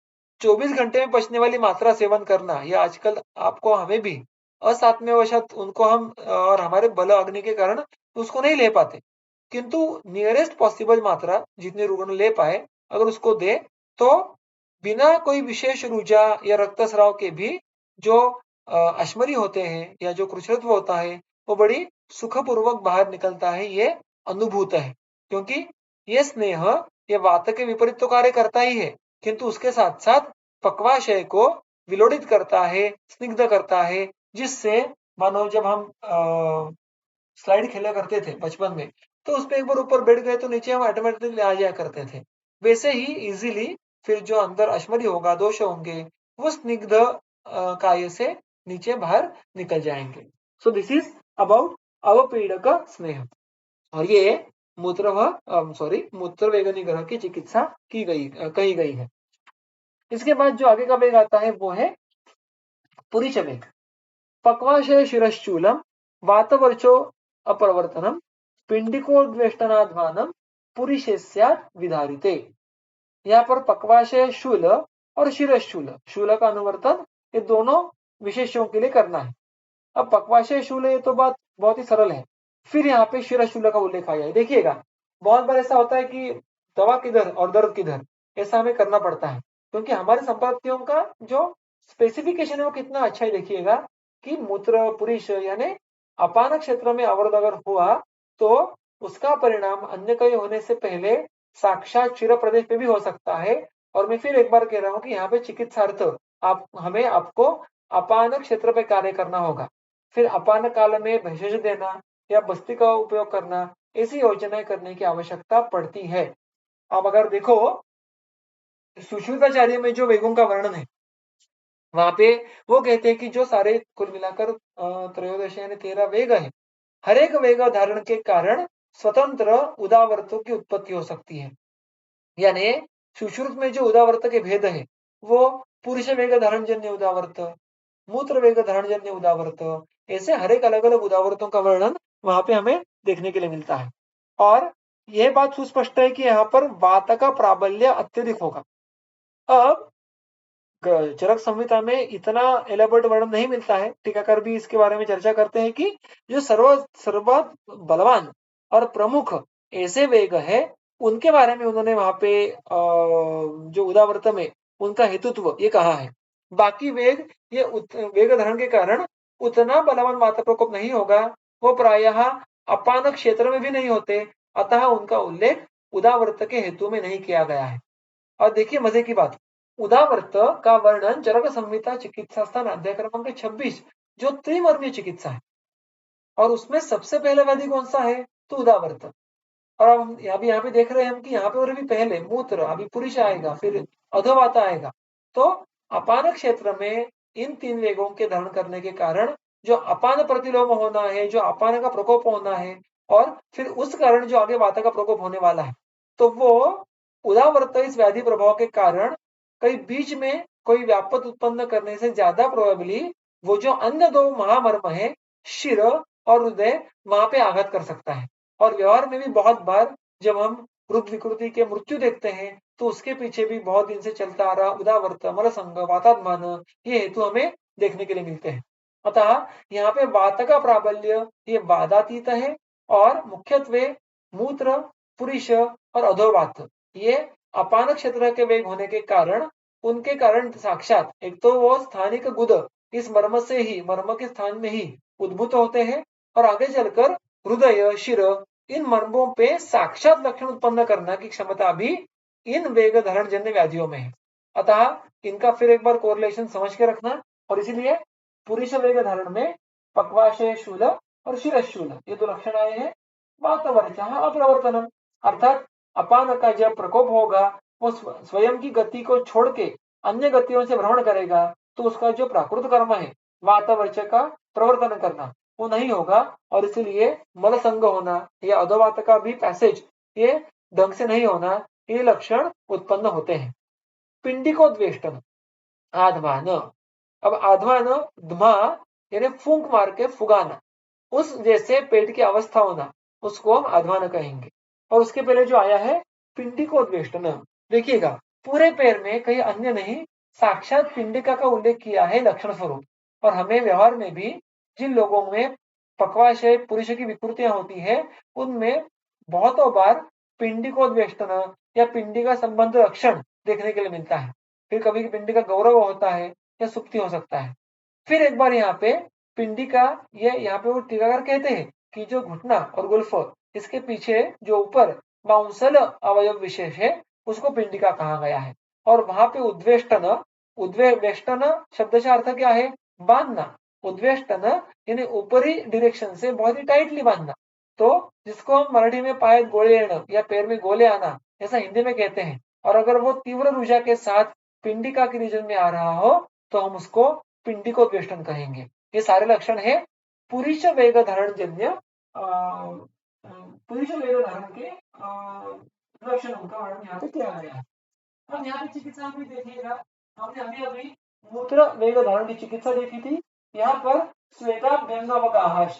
24 घंटे में पचने वाली मात्रा सेवन करना, यह आजकल आपको हमें भी असात्म्यवशात उनको हम और हमारे बल अग्नि के कारण उसको नहीं ले पाते, किंतु नियरेस्ट पॉसिबल मात्रा जितने रुग्ण ले पाए अगर उसको दे तो बिना कोई विशेष ऊर्जा या रक्तस्राव के भी जो अश्मरी होते हैं या जो कृच्छ्रत्व होता है वो बड़ी सुखपूर्वक बाहर निकलता है, ये अनुभूत है। क्योंकि ये स्नेह ये वात के विपरीत तो कार्य करता ही है, किंतु उसके साथ साथ पक्वाशय को विलोड़ित करता है, स्निग्ध करता है, जिससे मानो जब हम स्लाइड खेला करते थे बचपन में, तो उसपे एक बार ऊपर बैठ गए तो नीचे हम ऑटोमेटिकली आ जाया करते थे। वैसे ही इजीली फिर जो अंदर अश्मरी होगा, दोष होंगे, वो स्निग्ध काय से नीचे बाहर निकल जाएंगे। सो दिस इज अबाउट अवपीड़क स्नेह और ये मूत्र वेग निग्रह की चिकित्सा की गई कही गई है। इसके बाद जो आगे का वेग आता है वो है पुरीच वेग। पक्वाशय शिरश्चूलम वातवर्चो अप्रवर्तनम पिंडिकोद्वेष्टनाध्वानम पुरीशेस्यात् विधारिते। यहाँ पर पक्वाशय शूल और शिरशूल, शूल का अनुवर्तन ये दोनों विशेषों के लिए करना है। अब पक्वाशय शूल ये तो बात बहुत ही सरल है, फिर यहाँ पे शिरशूल का उल्लेख आया है। देखिएगा बहुत बार ऐसा होता है कि दवा किधर और दर्द किधर, ऐसा हमें करना पड़ता है, क्योंकि हमारे संपत्तियों का जो स्पेसिफिकेशन है वो कितना अच्छा है। देखिएगा कि मूत्र पुरुष यानी अपान क्षेत्र में अवरोध अगर हुआ तो उसका परिणाम अन्य कई होने से पहले साक्षात शिर प्रदेश पे भी हो सकता है। और मैं फिर एक बार कह रहा हूँ कि यहाँ पे चिकित्सार्थ आपको अपान क्षेत्र पे कार्य करना होगा। फिर अपान काल में भेषज देना या बस्ती का उपयोग करना ऐसी योजनाएं करने की आवश्यकता पड़ती है। अब अगर देखो सुश्रुताचार्य में जो वेगों का वर्णन है, वहां पे वो कहते हैं कि जो सारे कुल मिलाकर त्रयोदश यानी 13 वेग है, हर एक वेग धारण के कारण स्वतंत्र उदावर्तों की उत्पत्ति हो सकती है। यानी सुश्रुत में जो उदावर्त के भेद है, वो पुरुष वेग धारण जन्य उदावर्त, मूत्र वेग धारण जन्य उदावर्त, ऐसे हर एक अलग अलग उदावर्तों का वर्णन वहां पे हमें देखने के लिए मिलता है। और यह बात सुस्पष्ट है कि यहाँ पर वात का प्राबल्य अत्यधिक होगा। अब चरक संहिता में इतना एलाबोरेट वर्णन नहीं मिलता है। टीकाकार भी इसके बारे में चर्चा करते हैं कि जो सर्व बलवान और प्रमुख ऐसे वेग है, उनके बारे में उन्होंने वहां पे जो उदावर्त में उनका हेतुत्व ये कहा है। बाकी वेग ये वेग धारण के कारण उतना बलवान वात प्रकोप नहीं होगा, वो प्रायः अपान क्षेत्र में भी नहीं होते, अतः उनका उल्लेख उदावर्त के हेतु में नहीं किया गया है। और देखिए मजे की बात, उदावर्त का वर्णन चरक संहिता चिकित्सा स्थान अध्याय क्रमांक 26 जो त्रिवर्णीय चिकित्सा है, और उसमें सबसे पहले व्याधि कौन सा है, तो उदावर्त। और हम यहाँ पे देख रहे हैं हम कि यहाँ पे और भी पहले मूत्र, अभी पुरुष आएगा, फिर अधोवात आएगा। तो अपान क्षेत्र में इन 3 वेगों के धारण करने के कारण जो अपान प्रतिलोम होना है, जो अपान का प्रकोप होना है, और फिर उस कारण जो आगे वात का प्रकोप होने वाला है, तो वो उदावर्त इस व्याधि प्रभाव के कारण कई बीच में कोई व्यापक उत्पन्न करने से ज्यादा प्रोबेबली वो जो अन्य 2 महामर्म है, शिर और हृदय, वहां पे आघात कर सकता है। और व्यवहार में भी बहुत बार जब हम रुद्र विकृति के मृत्यु देखते हैं, तो उसके पीछे भी बहुत दिन से चलता आ रहा उदावर्त, मलसंग, वातात्मान, ये हेतु हमें देखने के लिए मिलते हैं। अतः यहाँ पे वात का प्राबल्य ये वादातीत है, और मुख्यत्वे मूत्र, पुरुष और अधोवात ये अपान क्षेत्र के वेग होने के कारण, उनके कारण साक्षात एक तो वो स्थानिक गुद इस मर्म से ही, मर्म के स्थान में ही उद्भूत होते हैं, और आगे चलकर हृदय, शिर, इन मर्मों पे साक्षात लक्षण उत्पन्न करना की क्षमता भी इन वेग धारण जन्य व्याधियों में है। अतः इनका फिर एक बार कोरिलेशन समझ के रखना। और इसीलिए पुरुष वेग धारण में पक्वाशय शूल और शिरशूल ये 2 लक्षण आए हैं। वातवर्च अप्रवर्तनम, अर्थात अपान का जब प्रकोप होगा, वो स्वयं की गति को छोड़ के अन्य गतियों से भ्रमण करेगा, तो उसका जो प्राकृत कर्म है वातवर्च का प्रवर्तन करना, वो नहीं होगा। और इसलिए मल संग होना या अधोवात का भी पैसेज ये ढंग से नहीं होना, ये लक्षण उत्पन्न होते हैं। पिंडिकोद्वेष्टन, आध्मान। अब आध्मान धमा यानी फूंक मार के फुगाना, उस जैसे पेट की अवस्था होना, उसको हम आध्मान कहेंगे। और उसके पहले जो आया है पिंडिकोद्वेष्टन, देखिएगा पूरे पैर में कहीं अन्य नहीं, साक्षात पिंडिका का उल्लेख किया है लक्षण स्वरूप। और हमें व्यवहार में भी जिन लोगों में पक्वाशय पुरुष की विकृतियां होती है, उनमें बहुतों बार पिंडिकोद्वेष्टन या पिंडी का संबंध लक्षण देखने के लिए मिलता है। फिर कभी पिंडी का गौरव होता है या सुप्ति हो सकता है। फिर एक बार यहाँ पे पिंडी का ये यहाँ पे वो टीकाकार कहते हैं कि जो घुटना और गुल्फ इसके पीछे जो ऊपर बाउंसल अवयव विशेष है, उसको पिंडिका कहा गया है। और वहां पे उद्वेष्टन, उद्वेष्टन शब्द का अर्थ क्या है, बांधना। उद्वेष्टन यानी ऊपरी डायरेक्शन से बहुत ही टाइटली बांधना। तो जिसको हम मराठी में पायत गोले या पैर में गोले आना ऐसा हिंदी में कहते हैं। और अगर वो तीव्र ऊर्जा के साथ पिंडिका के रीजन में आ रहा हो, तो हम उसको पिंडिकोद्वेष्टन कहेंगे। ये सारे लक्षण है पुरुष वेग धारण जन्य पुरुष वेग धारण के लक्षणों का वर्णन यहाँ पे किया गया है। अब यहाँ पे चिकित्सा भी देखिएगा, हमने अभी अभी मूत्र वेग धारण की चिकित्सा देखी थी। यहाँ पर स्वेदाभ्यंगावकाश,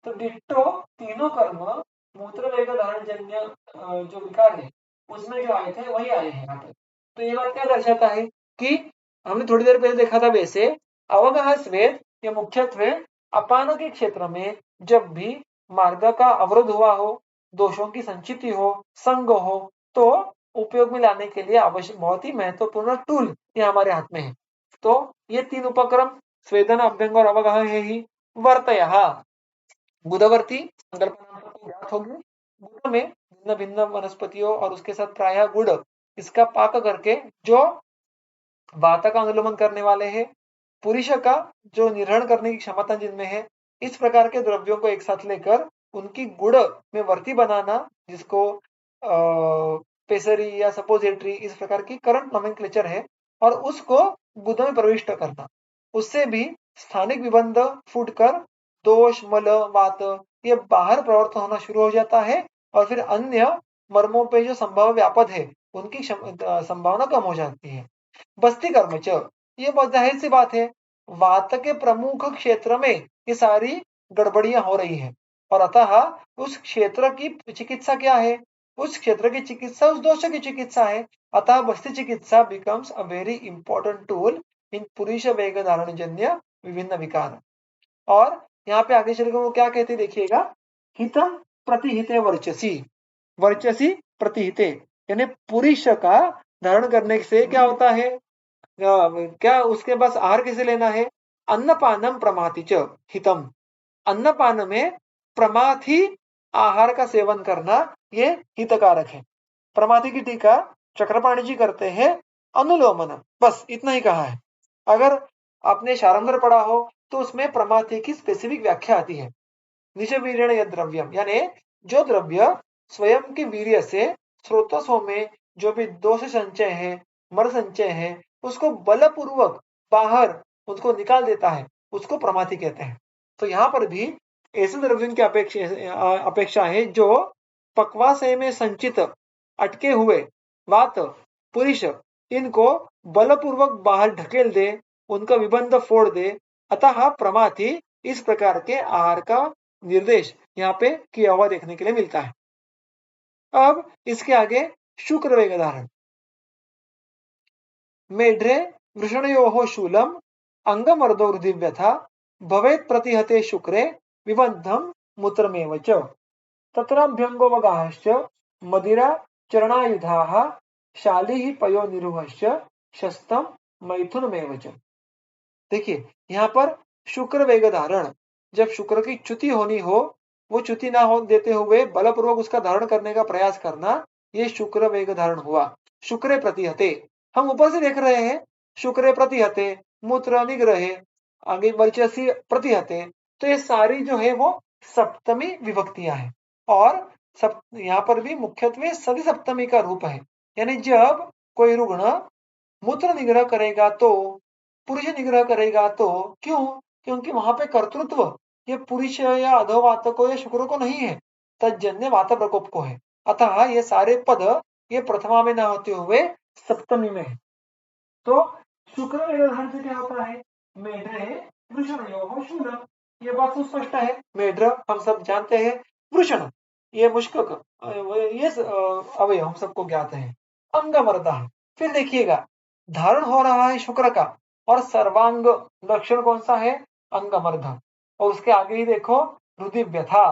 तो डिट्टो तीनों कर्म मूत्र वेग धारण जन्य जो विकार है उसमें जो आए थे वही आए हैं यहाँ पे। तो ये बात क्या दर्शाता है कि हमने थोड़ी देर पहले देखा था, वैसे अवगाह स्वेद ये मुख्यत्वे अपान के क्षेत्र में जब भी मार्ग का अवरोध हुआ हो, दोषों की संचिति हो, संग हो, तो उपयोग में लाने के लिए आवश्यक बहुत ही महत्वपूर्ण टूल ये हमारे हाथ में है। तो ये 3 उपक्रम स्वेदन, अभ्यंग और अवगाह है ही। वर्तयः, गुदवर्ती संकल्पना आपको ज्ञात होगी। गुड़ में भिन्न भिन्न वनस्पतियों और उसके साथ प्रायः गुड़ इसका पाक करके जो वात का अनुलोमन करने वाले हैं, पुरुष का जो निर्हरण करने की क्षमता जिनमें है, इस प्रकार के द्रव्यों को एक साथ लेकर उनकी गुड़ में वर्ती बनाना, जिसको पेसरी या सपोजिटरी इस प्रकार की करंट नोमेनक्लेचर है, और उसको गुदों में प्रविष्ट करना। उससे भी स्थानिक विबंध फूटकर दोष, मल, वात ये बाहर प्रवर्तन होना शुरू हो जाता है, और फिर अन्य मर्मों पे जो संभाव्य व्यापद है उनकी संभावना कम हो जाती है। बस्ती कर्मच, ये बहुत जाहिर सी बात है, वात के प्रमुख क्षेत्र में ये सारी गड़बड़ियां हो रही है, और अतः उस क्षेत्र की चिकित्सा क्या है? उस क्षेत्र की चिकित्सा उस दोष की चिकित्सा है। अतः बस्ती चिकित्सा becomes a very important tool in पुरुष वेग धारण जन्य विभिन्न विकार। और यहाँ पे आगे चलकर वो क्या कहते देखिएगा, हितम प्रतिहिते वर्चसी, वर्चसी प्रतिहिते, यानी पुरुष का धारण करने से क्या होता है, क्या उसके पास आहार कैसे लेना है? अन्नपानम प्रमाति च हितम, अन्नपान में प्रमाथी आहार का सेवन करना ये हितकारक है। प्रमाथी की टीका चक्रपाणी जी करते हैं अनुलोमन, बस इतना ही कहा है। अगर आपने शारंगर पढ़ा हो तो उसमें प्रमाथी की स्पेसिफिक व्याख्या आती है। निज वीर्यण यद द्रव्यम, यानी जो द्रव्य स्वयं के वीर्य से स्रोतसों में जो भी दोष संचय है, मर संचय है, उसको बलपूर्वक बाहर उसको निकाल देता है, उसको प्रमाथी कहते हैं। तो यहाँ पर भी ऐसे द्रव्यों की अपेक्षा है जो पक्वाशय में संचित अटके हुए वात, पुरुष, इनको बलपूर्वक बाहर ढकेल दे, उनका विबंध फोड़ दे। अतः प्रमाथी इस प्रकार के आहार का निर्देश यहाँ पे किया हुआ देखने के लिए मिलता है। अब इसके आगे शुक्र वेग धारण, मेढ्रे वृषणयोः शूलम अंगमर्दो हृदिव्यथा भवेत् प्रतिहते शुक्रे विबद्धं मूत्रमेव च तत्राभ्यंगोवगाहश्च मदिरा चरणायुधाः शालिः पयो निरुहश्च शस्तम मैथुनमेव च। देखिए यहाँ पर शुक्र वेग धारण, जब शुक्र की च्युति होनी हो, वो च्युति ना हो देते हुए बलपूर्वक उसका धारण करने का प्रयास करना, ये शुक्र वेग धारण हुआ। शुक्रे प्रतिहते, हम ऊपर से देख रहे हैं, शुक्रे प्रतिहते, मूत्र निग्रहे, आगे वर्चसी प्रतिहते, तो ये सारी जो है वो सप्तमी विभक्तियां हैं, और यहाँ पर भी मुख्यत्वे सदी सप्तमी का रूप है। यानी जब कोई रुग्ण मूत्र निग्रह करेगा तो, पुरुष निग्रह करेगा तो, क्यों? क्योंकि वहां पे कर्तृत्व ये पुरुष या अधोवात को या शुक्र को नहीं है, तजन्य वात प्रकोप को है। अतः ये सारे पद ये प्रथमा में न होते हुए सप्तमी में है। तो शुक्र वेगधारण से क्या होता है? मेढ्रे वृषणयोः शूलम, ये बात तो स्पष्ट है। मेढ्र हम सब जानते हैं, वृषण ये मुष्कक, ये अवयव हम सबको ज्ञात है। अंगमर्दः, फिर देखिएगा धारण हो रहा है शुक्र का, और सर्वांग लक्षण कौन सा है? अंगमर्द, और उसके आगे ही देखो हृदिव्यथा।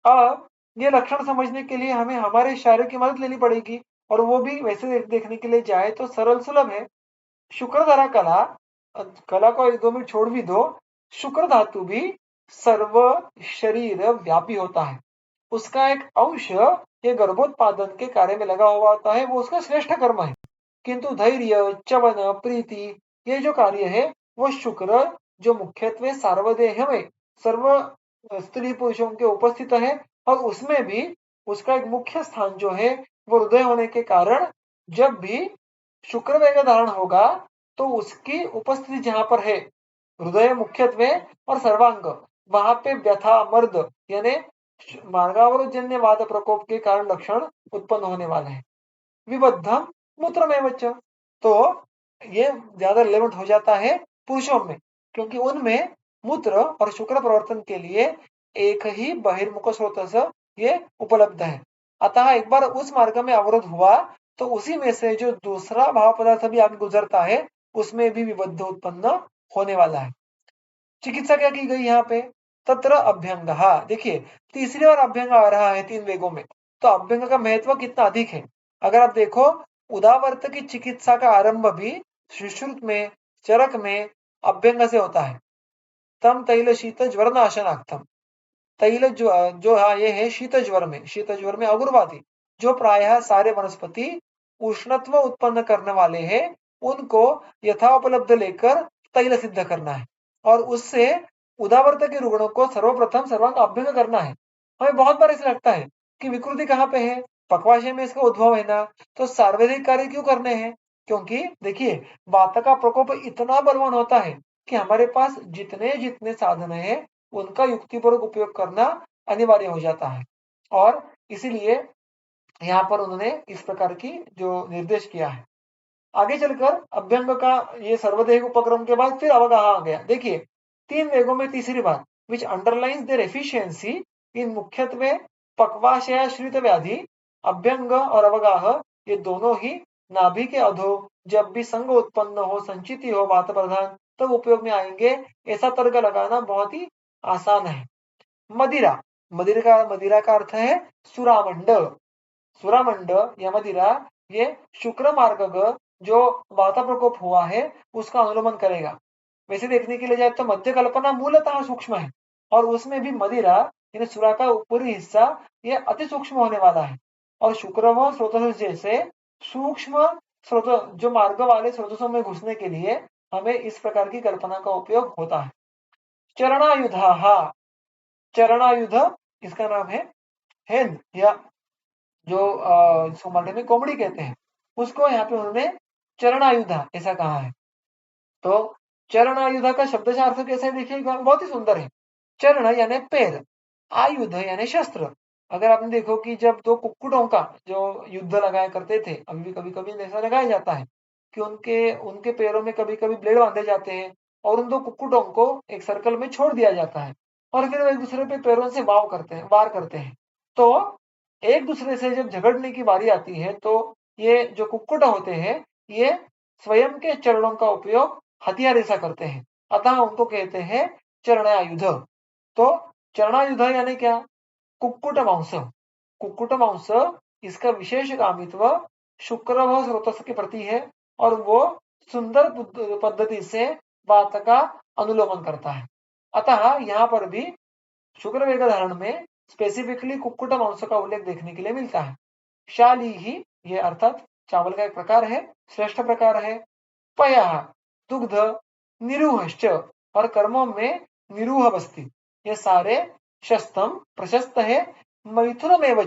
अब ये लक्षण समझने के लिए हमें हमारे शरीर की मदद लेनी पड़ेगी, और वो भी वैसे देखने के लिए जाए तो सरल सुलभ है। शुक्र धारा कला, कला को 1-2 मिनट छोड़ भी दो, शुक्र धातु भी सर्व शरीर व्यापी होता है। उसका एक अंश ये गर्भोत्पादन के कार्य में लगा हुआ होता है, वो उसका श्रेष्ठ कर्म है। किंतु धैर्य, चवन, प्रीति ये जो कार्य है वो शुक्र जो मुख्यत्वे सार्वदेह में सर्व स्त्री पुरुषों के उपस्थित है, और उसमें भी उसका एक मुख्य स्थान जो है वो हृदय होने के कारण जब भी शुक्र वेग धारण होगा तो उसकी उपस्थिति जहां पर है हृदय मुख्यत्वे और सर्वांग, वहां पे व्यथा मर्द यानी मार्गावरोधजन्य वात प्रकोप के कारण लक्षण उत्पन्न होने वाले हैं। विबद्धम मूत्रमेव च, तो ये ज्यादा रिलेवेंट हो जाता है पुरुषों में, क्योंकि उनमें मूत्र और शुक्र प्रवर्तन के लिए एक ही बहिर्मुख स्रोत ये उपलब्ध है। अतः एक बार उस मार्ग में अवरोध हुआ तो उसी में से जो दूसरा भाव पदार्थ भी आगे गुजरता है उसमें भी विबद्ध उत्पन्न होने वाला है। चिकित्सा क्या की गई यहाँ पे? तत्र अभ्यंग, देखिए तीसरी बार अभ्यंग आ रहा है 3 वेगों में, तो अभ्यंग का महत्व कितना अधिक है। अगर आप देखो उदावर्त की चिकित्सा का आरंभ भी सुश्रुत में, चरक में अभ्यंग से होता है। तम तैल शीत ज्वर नाशनार्थम, तैल जो ये है शीत ज्वर में अगुरवादी, जो प्रायः सारे वनस्पति उष्णत्व उत्पन्न करने वाले हैं उनको यथा उपलब्ध लेकर तैल सिद्ध करना है, और उससे उदावर्त के रुग्णों को सर्वप्रथम सर्वांग अभ्यंग करना है। हमें बहुत बार ऐसा लगता है कि विकृति कहाँ पे है, पक्वाशय में इसका उद्भव है ना, तो सार्वजनिक कार्य क्यों करने हैं? क्योंकि देखिए, वात का प्रकोप इतना बलवान होता है कि हमारे पास जितने जितने साधन है उनका युक्तिपूर्वक उपयोग करना अनिवार्य हो जाता है। और इसीलिए यहाँ पर उन्होंने इस प्रकार की जो निर्देश किया है। आगे चलकर अभ्यंग का ये सर्वदेह उपक्रम के बाद फिर अवगाह आ गया। देखिए, 3 वेगों में तीसरी बात, विच अंडरलाइंस देयर एफिशिएंसी इन मुख्यत्वे पक्वाशयाश्रित व्याधि, अभ्यंग और अवगाह ये दोनों ही नाभि के अधो जब भी संग उत्पन्न हो, संचिति हो वात प्रधान, तब उपयोग में आएंगे। ऐसा तर्क लगाना बहुत ही आसान है। मदिरा, मदिरा का अर्थ है सुरामंड। सुरामंड या मदिरा ये शुक्र मार्ग जो वाता प्रकोप हुआ है उसका अनुलोमन करेगा। वैसे देखने के लिए जाए तो मध्य कल्पना मूलतः सूक्ष्म है और उसमें भी मदिरा यानी सुरा का ऊपरी हिस्सा ये अति सूक्ष्म होने वाला है। और शुक्र व स्रोतस जैसे सूक्ष्म स्रोत जो मार्ग वाले स्रोतों में घुसने के लिए हमें इस प्रकार की कल्पना का उपयोग होता है। चरणायुधा, चरणायुध इसका नाम है हेन या जो इसको मराठी में कोमड़ी कहते हैं, उसको यहाँ पे उन्होंने चरणायुधा ऐसा कहा है। तो चरणायुधा का शब्द अर्थ कैसे देखिएगा, बहुत ही सुंदर है। चरण यानी पैर, आयुध यानी शस्त्र। अगर आपने देखो कि जब दो कुक्कुटों का जो युद्ध लगाया करते थे, अभी भी कभी कभी ऐसा लगाया जाता है कि उनके उनके पैरों में कभी कभी ब्लेड बांधे जाते हैं और उन दो कुक्कुटों को एक सर्कल में छोड़ दिया जाता है और फिर वो एक दूसरे पे पैरों से वार करते हैं। तो एक दूसरे से जब झगड़ने की बारी आती है तो ये जो कुक्कुट होते हैं ये स्वयं के चरणों का उपयोग हथियार ऐसा करते हैं, अतः उनको कहते हैं चरणायुध। तो चरणायुध यानी क्या, कुक्कुट मांस। कुक्कुट मांस इसका विशेष कामित्व शुक्र व स्रोतस के प्रति है और वो सुंदर पद्धति से वात का अनुलोमन करता है। अतः यहाँ पर भी शुक्र वेग धारण में स्पेसिफिकली कुक्कुट मांस का उल्लेख देखने के लिए मिलता है। शाली ही ये अर्थात चावल का एक प्रकार है, श्रेष्ठ प्रकार है। पया दुग्ध, निरूहश्च और कर्मों में निरूह बस्ती, ये सारे शस्तम प्रशस्त है। मैथुन में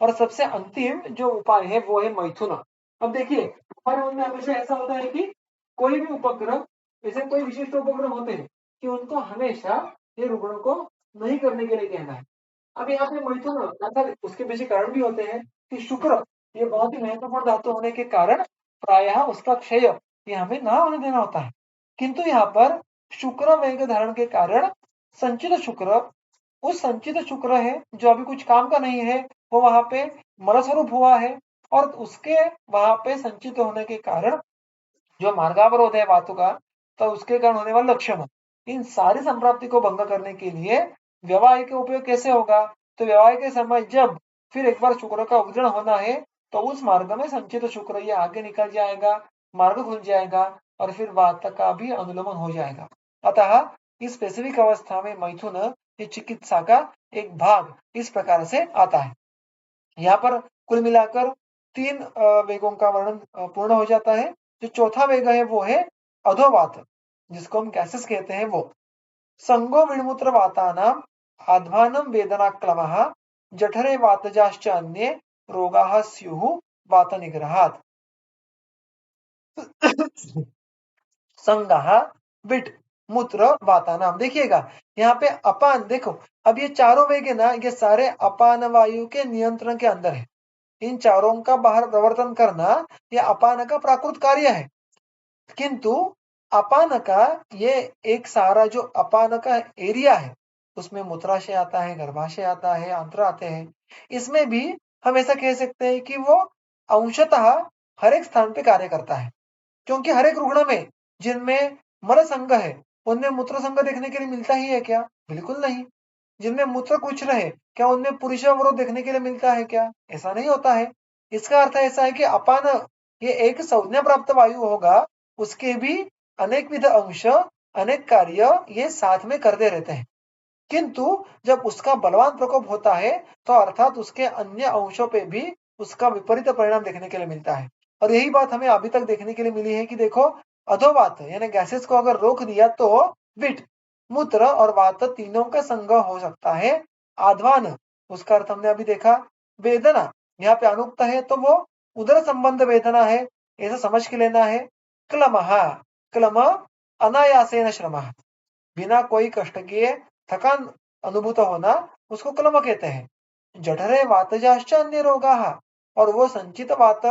और सबसे अंतिम जो उपाय है वो है मैथुन। अब देखिए, हमारे मन में हमेशा ऐसा होता है कि कोई भी उपक्रम, ऐसे कोई विशिष्ट उपक्रम होते हैं कि उनको हमेशा ये रुग्णों को नहीं करने के लिए कहना है। अब यहाँ पे मैथुन अर्थात उसके पीछे कारण भी होते हैं कि शुक्र ये बहुत ही महत्वपूर्ण धातु होने के कारण प्रायः उसका क्षय ये हमें ना होने देना होता है। किंतु यहाँ पर शुक्र वेग धारण के कारण संचित शुक्र, उस संचित शुक्र है जो अभी कुछ काम का नहीं है, वो वहां पे मल स्वरूप हुआ है और उसके वहां पे संचित होने के कारण जो मार्गावरोध है बातों का, तो उसके कारण होने वाला लक्षण, इन सारी संप्राप्ति को भंग करने के लिए व्यवहार के उपयोग कैसे होगा, तो व्यवहार के समय जब फिर एक बार शुक्र का उदरण होना है तो उस मार्ग में संचित शुक्र ये आगे निकल जाएगा, मार्ग खुल जाएगा और फिर वात का भी अनुलोमन हो जाएगा। अतः इस स्पेसिफिक अवस्था में मैथुन ये चिकित्सा का एक भाग इस प्रकार से आता है। यहाँ पर कुल मिलाकर 3 वेगों का वर्णन पूर्ण हो जाता है। जो चौथा वेग है वो है अधोवात, जिसको हम गैसेस कहते हैं वो। संगो विणमूत्र वातानाम आध्वानम वेदनाक्लमः जठरे वातजाश्च अन्ये रोगाः स्युः वात निग्रहात्। संगः विट मूत्र वातानाम, देखिएगा यहाँ पे अपान, देखो अब ये चारों वेग है ना, ये सारे अपान वायु के नियंत्रण के अंदर है। इन चारों का बाहर प्रवर्तन करना यह अपान का प्राकृत कार्य है। किंतु अपान का ये एक सारा जो अपान का एरिया है उसमें मूत्राशय आता है, गर्भाशय आता है, आंत्र आते हैं। इसमें भी हम ऐसा कह सकते हैं कि वो अंशतः हर एक स्थान पे कार्य करता है, क्योंकि हर एक रुग्ण में जिनमें मल संघ है उनमें मूत्र संघ देखने के लिए मिलता ही है क्या? बिल्कुल नहीं। जिनमें मूत्र कुछ रहे क्या उनमें पुरुषावरोध देखने के लिए मिलता है क्या? ऐसा नहीं होता है। इसका अर्थ ऐसा है कि अपान ये एक संज्ञा प्राप्त वायु होगा, उसके भी अनेक विध अंश, अनेक कार्य ये साथ में करते रहते हैं। किंतु जब उसका बलवान प्रकोप होता है तो अर्थात उसके अन्य अंशों पे भी उसका विपरीत परिणाम देखने के लिए मिलता है। और यही बात हमें अभी तक देखने के लिए मिली है कि देखो, अधोवात यानी गैसेस को अगर रोक दिया तो विट, मूत्र और वात तीनों का संग हो सकता है। आध्वान उसका अर्थ हमने अभी देखा। वेदना, यहाँ पे अनुक्त है तो वो उदर संबंध वेदना है, ऐसा समझ के लेना है। क्लमः, क्लम अनायासेन श्रमः, बिना कोई कष्ट किए थकान अनुभूत होना, उसको क्लम कहते हैं। जठरे वातजाश्च अन्य रोगाः, और वो संचित वात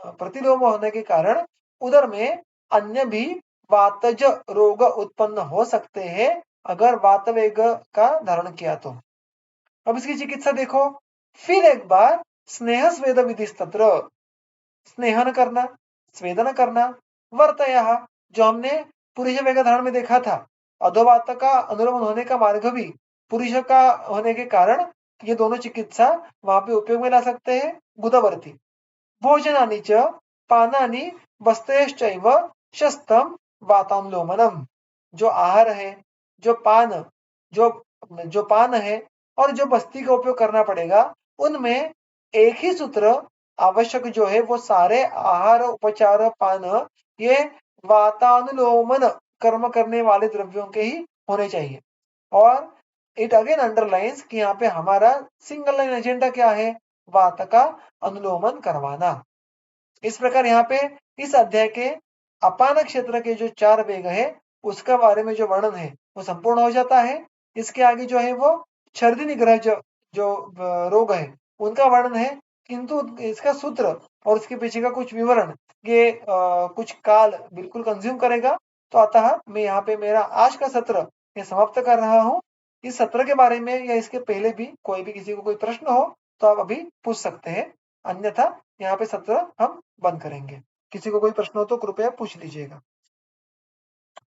प्रतिलोम होने के कारण उदर में अन्य भी वातज रोग उत्पन्न हो सकते हैं, अगर वात वेग का धारण किया तो। अब इसकी चिकित्सा देखो। फिर एक बार स्नेह स्वेद विधि तत्र, स्नेहन करना, स्वेदन करना, वर्तयः, जो हमने पुरुष वेग धारण में देखा था, अधोवात का अनुलोमन होने का मार्ग भी पुरुष का होने के कारण ये दोनों चिकित्सा वहां पे उपयोग में ला सकते हैं। बुधवर्ती भोजनानि च पानानि वस्त्रैश्चैव शस्त्रम वातानुलोमनम, जो आहार है, जो पान जो जो पान है और जो बस्ती का उपयोग करना पड़ेगा, उनमें एक ही सूत्र आवश्यक जो है वो सारे आहार उपचार पान ये वातानुलोमन कर्म करने वाले द्रव्यों के ही होने चाहिए। और इट अगेन अंडरलाइंस कि यहाँ पे हमारा सिंगल लाइन एजेंडा क्या है, वात का अनुलोमन करवाना। इस प्रकार यहाँ पे इस अध्याय के अपान क्षेत्र के जो 4 वेग है उसका बारे में जो वर्णन है वो संपूर्ण हो जाता है। इसके आगे जो है वो छर्दी निग्रह जो रोग है उनका वर्णन है, किंतु इसका सूत्र और उसके पीछे का कुछ विवरण ये कुछ काल बिल्कुल कंज्यूम करेगा। तो अतः मैं यहाँ पे मेरा आज का सत्र ये समाप्त कर रहा हूँ। इस सत्र के बारे में या इसके पहले भी कोई भी किसी को कोई प्रश्न हो तो आप अभी पूछ सकते हैं, अन्यथा यहाँ पे सत्र हम बंद करेंगे। किसी को कोई प्रश्न हो तो कृपया पूछ लीजिएगा।